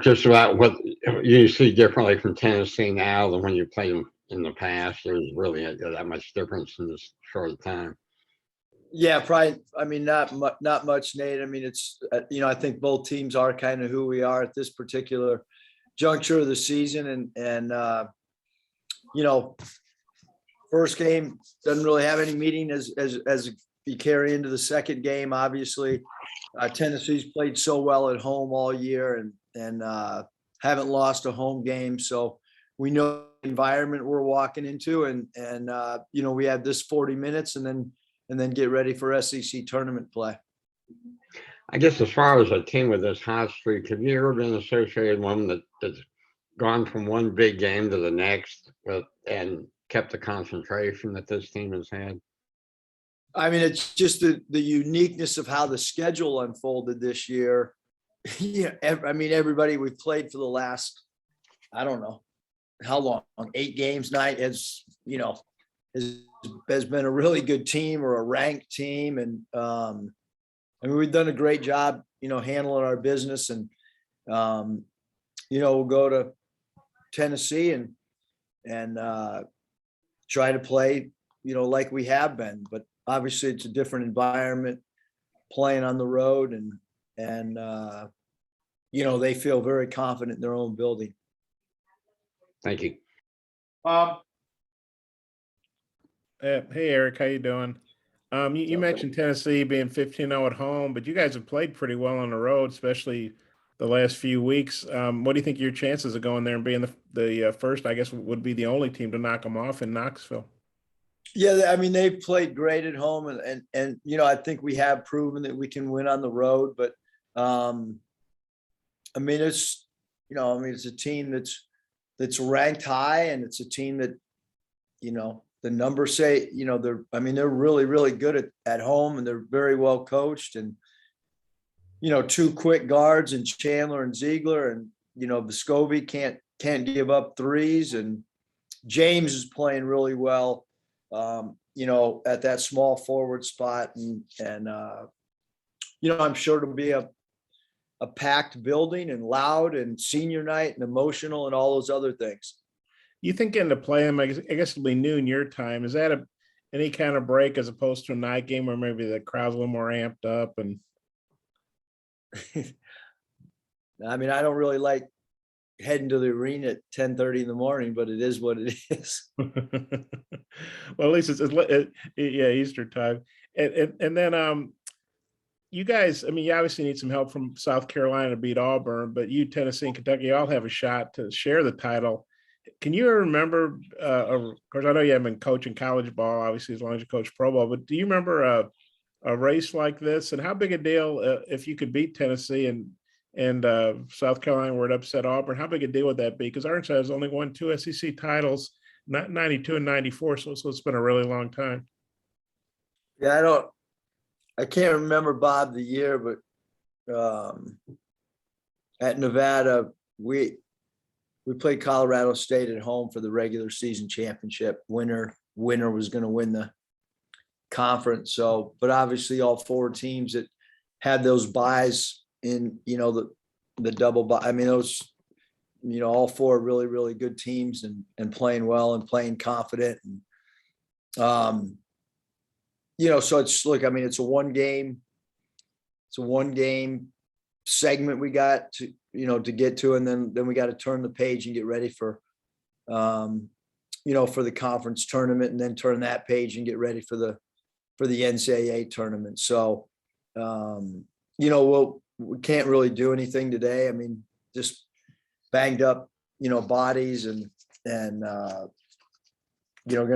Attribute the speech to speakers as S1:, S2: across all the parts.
S1: just about what you see differently from Tennessee now than when you played them in the past. There's really that much difference in this short time.
S2: Yeah, probably. I mean, not much, Nate. I mean, it's I think both teams are kind of who we are at this particular juncture of the season, and first game doesn't really have any meaning as you carry into the second game. Obviously, Tennessee's played so well at home all year, and haven't lost a home game, so we know the environment we're walking into, and we have this 40 minutes, and then get ready for SEC tournament play.
S1: I guess as far as a team with this hot streak, have you ever been associated with one that's gone from one big game to the next and kept the concentration that this team has had?
S2: I mean, it's just the uniqueness of how the schedule unfolded this year. Yeah, I mean, everybody we've played for the last, I don't know how long, 8 games, 9, has been a really good team or a ranked team. And I mean, we've done a great job, handling our business, and we'll go to Tennessee and try to play, like we have been, but obviously it's a different environment playing on the road, and they feel very confident in their own building.
S1: Thank you.
S3: Hey, Eric, how you doing? You mentioned Tennessee being 15-0 at home, but you guys have played pretty well on the road, especially the last few weeks. What do you think your chances of going there and being the first, I guess, would be the only team to knock them off in Knoxville?
S2: Yeah, I mean, they've played great at home, and I think we have proven that we can win on the road. But I mean, it's a team that's ranked high, and it's a team that the numbers say they're really, really good at home, and they're very well coached, and 2 quick guards and Chandler and Ziegler, and Vescovi can't give up threes, and James is playing really well. At that small forward spot, and I'm sure it'll be a packed building and loud and senior night and emotional and all those other things.
S3: You think getting to play them, I guess it'll be noon your time. Is that any kind of break as opposed to a night game where maybe the crowd's a little more amped up? And
S2: I mean, I don't really like heading to the arena at 10:30 in the morning, but it is what it is.
S3: Well, at least it's Easter time. And then you guys, I mean, you obviously need some help from South Carolina to beat Auburn, but you, Tennessee, and Kentucky all have a shot to share the title. Can you remember, of course, I know you haven't been coaching college ball, obviously, as long as you coach pro ball, but do you remember a race like this? And how big a deal if you could beat Tennessee and South Carolina were to upset Auburn, how big a deal would that be? Because Arkansas has only won 2 SEC titles, not 92 and 94, so it's been a really long time.
S2: Yeah, I can't remember, Bob, the year, but at Nevada, we played Colorado State at home for the regular season championship. Winner was going to win the conference. So, but obviously all 4 teams that had those buys in, the double buy. I mean, those, all 4 really, really good teams and playing well and playing confident. And, so it's a one game segment we got to get to, and then we got to turn the page and get ready for for the conference tournament, and then turn that page and get ready for the NCAA tournament. So we can't really do anything today. I mean, just banged up bodies, and going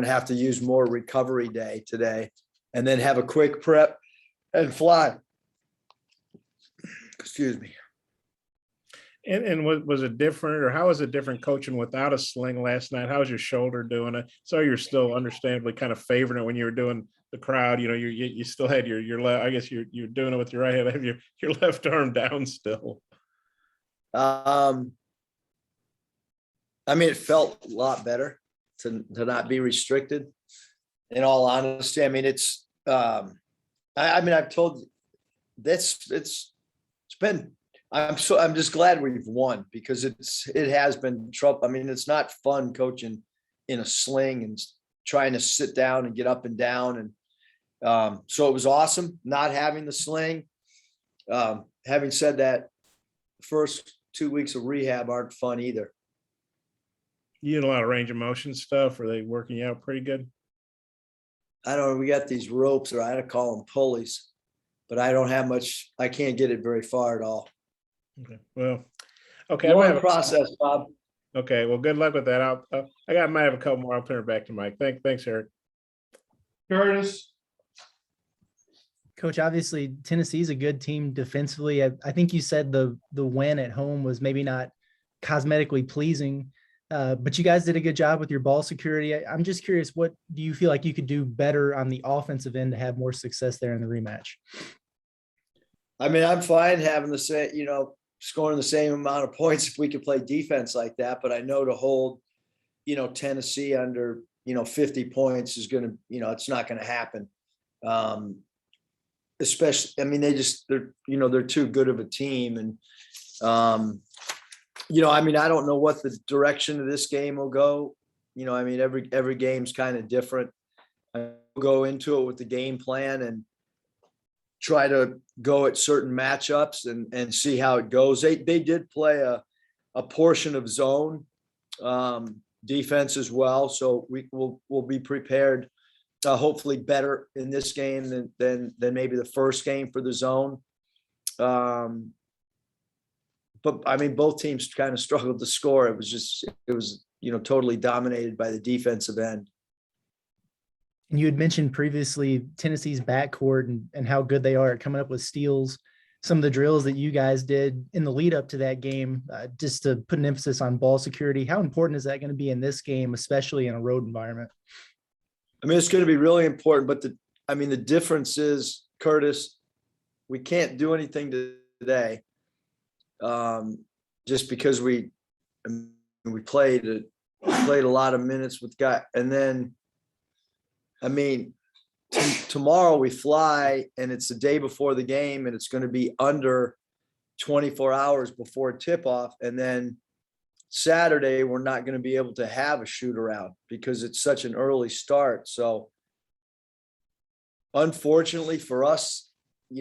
S2: to have to use more recovery day today, and then have a quick prep and fly. Excuse me.
S3: And was it different, or how was it different coaching without a sling last night? How was your shoulder doing it? So you're still understandably kind of favoring it when you were doing the crowd. You still had your left. I guess you're doing it with your right hand. Have your left arm down still?
S2: I mean, it felt a lot better to not be restricted. In all honesty, I mean, it's. I've told you this. It's been I'm just glad we've won because it has been trouble. I mean, it's not fun coaching in a sling and trying to sit down and get up and down. And so it was awesome not having the sling. Having said that, the first 2 weeks of rehab aren't fun either.
S3: You did a lot of range of motion stuff. Are they working you out pretty good?
S2: I don't know. We got these ropes, or I had to call them pulleys, but I don't have much. I can't get it very far at all.
S3: Okay. Well, okay. I might
S2: Long
S3: have
S2: process, Bob.
S3: okay. Well, good luck with that. Might have a couple more. I'll turn it back to Mike. Thanks, Eric.
S4: Curtis.
S5: Coach, obviously Tennessee's a good team defensively. I think you said the win at home was maybe not cosmetically pleasing, but you guys did a good job with your ball security. I'm just curious, what do you feel like you could do better on the offensive end to have more success there in the rematch?
S2: I mean, I'm fine having the same, scoring the same amount of points if we could play defense like that. But I know to hold, Tennessee under, 50 points is going to, it's not going to happen. Especially, I mean, they're too good of a team. And, I mean, I don't know what the direction of this game will go. I mean, every game's kind of different. I go into it with the game plan and try to go at certain matchups and see how it goes. They did play a portion of zone defense as well. So we'll be prepared, hopefully better in this game than maybe the first game for the zone. But I mean, both teams kind of struggled to score. It was totally dominated by the defensive end.
S5: And you had mentioned previously Tennessee's backcourt and how good they are at coming up with steals. Some of the drills that you guys did in the lead up to that game, just to put an emphasis on ball security. How important is that going to be in this game, especially in a road environment?
S2: I mean, it's going to be really important, but the difference is, Curtis, we can't do anything today. Just because we played a lot of minutes with guys, and then, I mean, tomorrow we fly and it's the day before the game and it's going to be under 24 hours before tip off. And then Saturday, we're not going to be able to have a shoot around because it's such an early start. So unfortunately for us,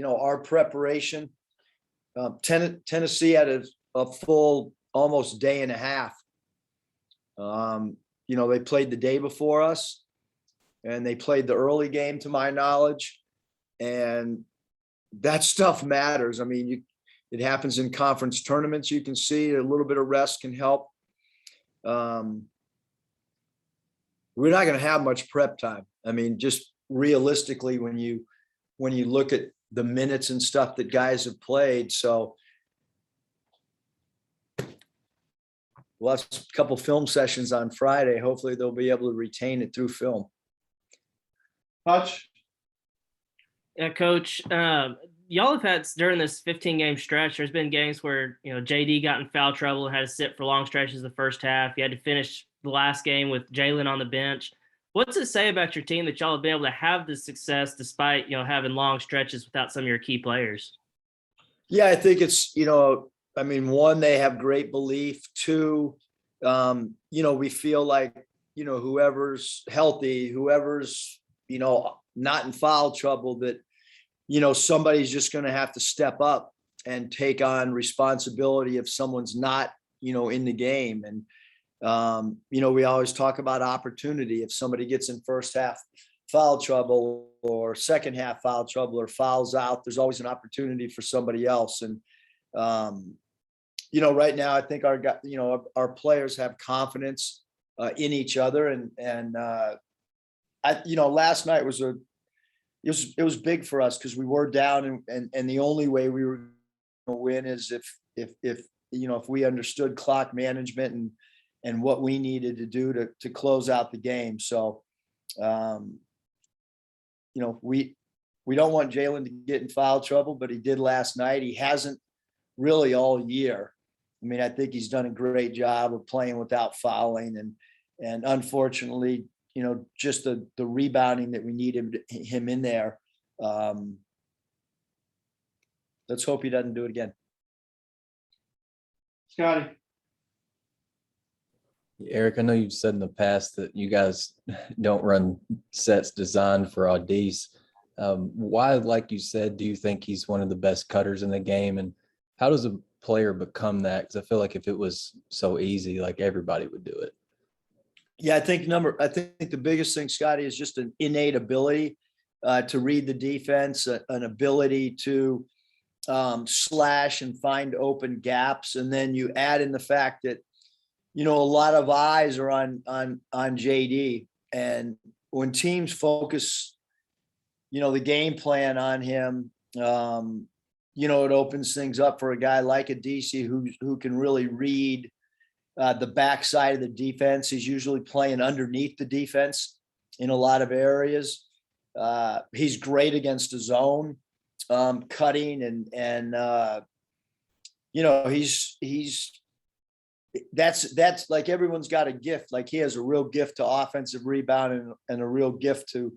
S2: our preparation, Tennessee had a full almost day and a half. They played the day before us. And they played the early game, to my knowledge, and that stuff matters. I mean, it happens in conference tournaments. You can see a little bit of rest can help. We're not going to have much prep time. I mean, just realistically, when you look at the minutes and stuff that guys have played, so we'll have a couple film sessions on Friday. Hopefully, they'll be able to retain it through film.
S4: Hutch.
S6: Yeah, Coach. Y'all have had during this 15-game stretch, there's been games where JD got in foul trouble and had to sit for long stretches the first half. You had to finish the last game with Jalen on the bench. What's it say about your team that y'all have been able to have this success despite having long stretches without some of your key players?
S2: Yeah, I think it's one, they have great belief. Two, we feel like whoever's healthy, whoever's not in foul trouble, that, somebody's just going to have to step up and take on responsibility if someone's not, in the game. And, we always talk about opportunity. If somebody gets in first half foul trouble or second half foul trouble or fouls out, there's always an opportunity for somebody else. And, right now, I think our players have confidence in each other. And last night it was big for us because we were down and the only way we were going to win is if we understood clock management and what we needed to do to close out the game. So, we don't want Jalen to get in foul trouble, but he did last night. He hasn't really all year. I mean, I think he's done a great job of playing without fouling and unfortunately, just the rebounding that we needed him in there. Let's hope he doesn't do it again.
S4: Scotty.
S7: Eric, I know you've said in the past that you guys don't run sets designed for Audis. Why, like you said, do you think he's one of the best cutters in the game? And how does a player become that? Because I feel like if it was so easy, like everybody would do it.
S2: Yeah, I think the biggest thing, Scotty, is just an innate ability to read the defense, an ability to slash and find open gaps. And then you add in the fact that, a lot of eyes are on JD. And when teams focus, the game plan on him, it opens things up for a guy like a DC who can really read the backside of the defense. He's usually playing underneath the defense in a lot of areas. He's great against his zone, cutting and that's like everyone's got a gift. Like he has a real gift to offensive rebound and a real gift to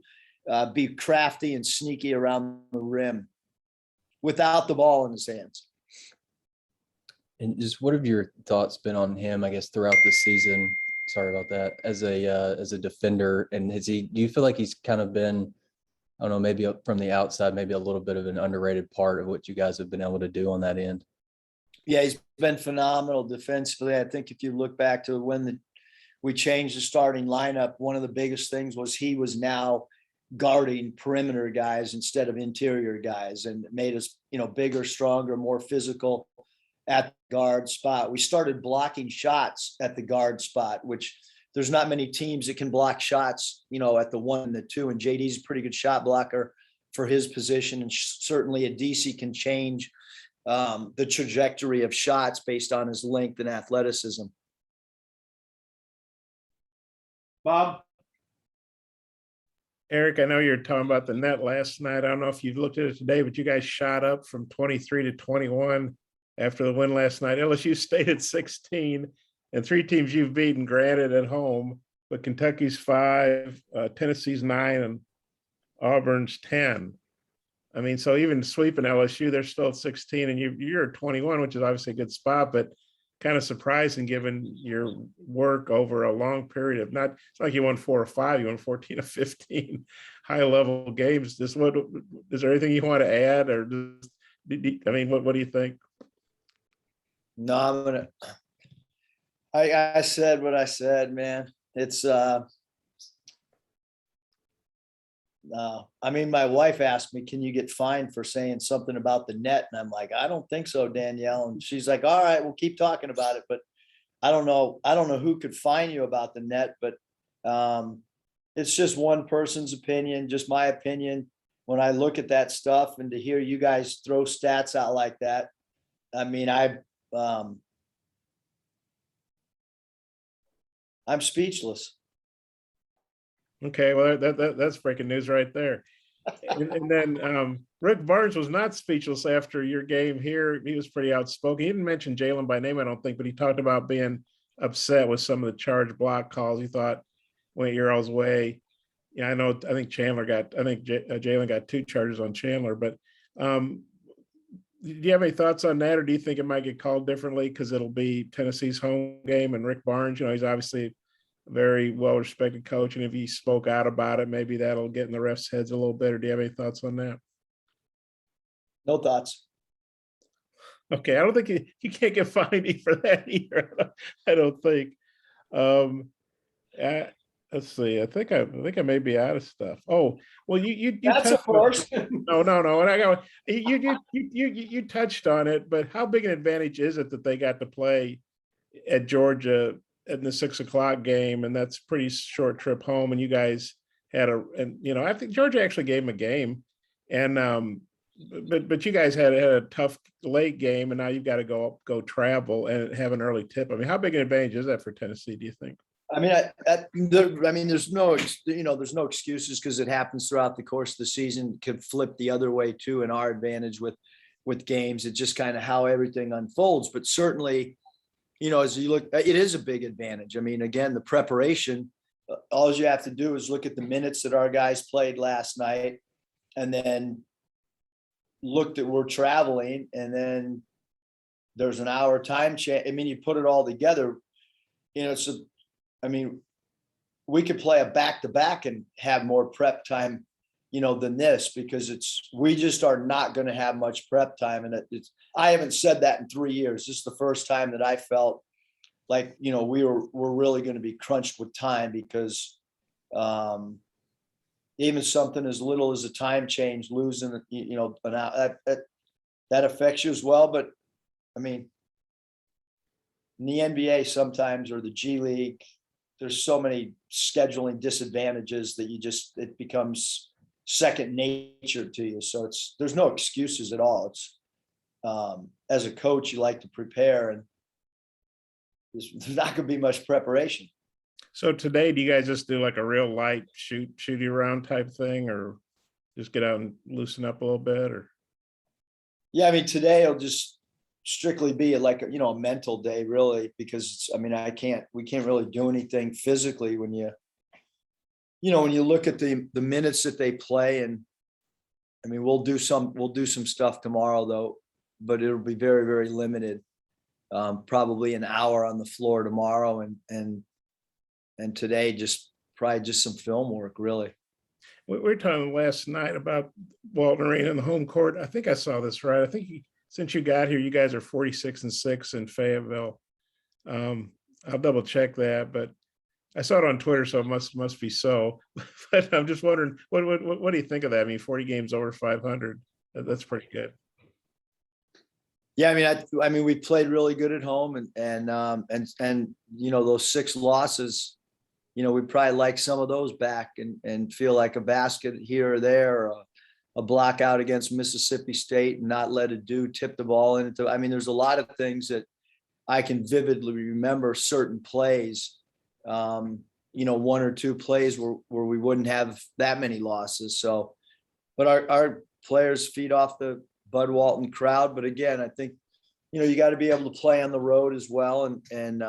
S2: be crafty and sneaky around the rim without the ball in his hands.
S7: And just what have your thoughts been on him, I guess, throughout the season? Sorry about that. As a defender, and do you feel like he's kind of been, I don't know, maybe from the outside, maybe a little bit of an underrated part of what you guys have been able to do on that end?
S2: Yeah, he's been phenomenal defensively. I think if you look back to when we changed the starting lineup, one of the biggest things was he was now guarding perimeter guys instead of interior guys, and it made us, bigger, stronger, more physical at the guard spot. We started blocking shots at the guard spot, which there's not many teams that can block shots, at the 1 and the 2. And JD's a pretty good shot blocker for his position. And certainly a DC can change the trajectory of shots based on his length and athleticism.
S4: Bob.
S3: Eric, I know you're talking about the net last night. I don't know if you looked at it today, but you guys shot up from 23 to 21 after the win last night. LSU stayed at 16, and 3 teams you've beaten, granted at home, but Kentucky's 5, Tennessee's 9, and Auburn's 10. I mean, so even sweeping LSU, they're still at 16, and you're at 21, which is obviously a good spot, but kind of surprising given your work over a long period of it's like you won 4 or 5, you won 14 or 15 high-level games. Is there anything you want to add, or what do you think?
S2: No, I said what I said, man. It's no, my wife asked me, can you get fined for saying something about the net? And I'm like, I don't think so, Danielle. And she's like, all right, we'll keep talking about it. But I don't know who could fine you about the net, but it's just one person's opinion, just my opinion. When I look at that stuff and to hear you guys throw stats out like that, I'm speechless.
S3: Okay, well, that's breaking news right there. And then Rick Barnes was not speechless after your game here. He was pretty outspoken. He didn't mention Jalen by name, I don't think, but he talked about being upset with some of the charge block calls. He thought went your all's way. Yeah, I think Jalen got 2 charges on Chandler, but do you have any thoughts on that, or do you think it might get called differently because it'll be Tennessee's home game and Rick Barnes, he's obviously a very well-respected coach, and if he spoke out about it, maybe that'll get in the refs' heads a little bit, or do you have any thoughts on that?
S2: No thoughts.
S3: Okay, I don't think you can't get fined for that either. I don't think. Let's see. I think I may be out of stuff. Oh, well, you
S2: That's of course.
S3: No. And I go. You touched on it, but how big an advantage is it that they got to play at Georgia in the 6 o'clock game, and that's a pretty short trip home, and you guys had I think Georgia actually gave them a game, and but you guys had a tough late game, and now you've got to go travel and have an early tip. How big an advantage is that for Tennessee, do you think?
S2: There's no excuses, because it happens throughout the course of the season. It could flip the other way too, in our advantage with games. It's just kind of how everything unfolds, but certainly, as you look, it is a big advantage. Again, the preparation, all you have to do is look at the minutes that our guys played last night, and then look that we're traveling, and then there's an hour time change. I mean, you put it all together, I mean, we could play a back-to-back and have more prep time, than this, because we just are not going to have much prep time. And I haven't said that in 3 years. This is the first time that I felt like, we're really going to be crunched with time, because even something as little as a time change, losing, an hour, that affects you as well. But I mean, in the NBA sometimes, or the G League, there's so many scheduling disadvantages that it becomes second nature to you. So there's no excuses at all. It's as a coach, you like to prepare, and there's not going to be much preparation.
S3: So today, do you guys just do like a real light shoot you around type thing, or just get out and loosen up a little bit? Or
S2: yeah, I mean, today it'll just strictly be like a mental day, really, because we can't really do anything physically when you look at the minutes that they play. And I mean, we'll do some stuff tomorrow though, but it'll be very, very limited. Probably an hour on the floor tomorrow, and today probably just some film work, really.
S3: we were talking last night about Walton Arena and the home court. I think I saw this right. I think since you got here, you guys are 46-6 in Fayetteville. I'll double check that, but I saw it on Twitter, so it must be so. But I'm just wondering, what do you think of that? I mean, 40 games over 500. That's pretty good.
S2: Yeah, I mean, we played really good at home, and those 6 losses, we'd probably like some of those back, and feel like a basket here or there, or a block out against Mississippi State and not let it tip the ball into. I mean, there's a lot of things that I can vividly remember, certain plays, 1 or 2 plays where we wouldn't have that many losses. So, but our players feed off the Bud Walton crowd. But again, I think, you got to be able to play on the road as well. And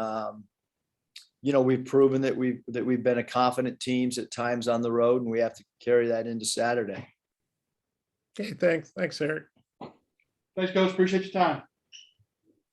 S2: we've proven that we've been a confident teams at times on the road, and we have to carry that into Saturday.
S3: Okay, thanks, Eric.
S4: Thanks, Coach. Appreciate your time.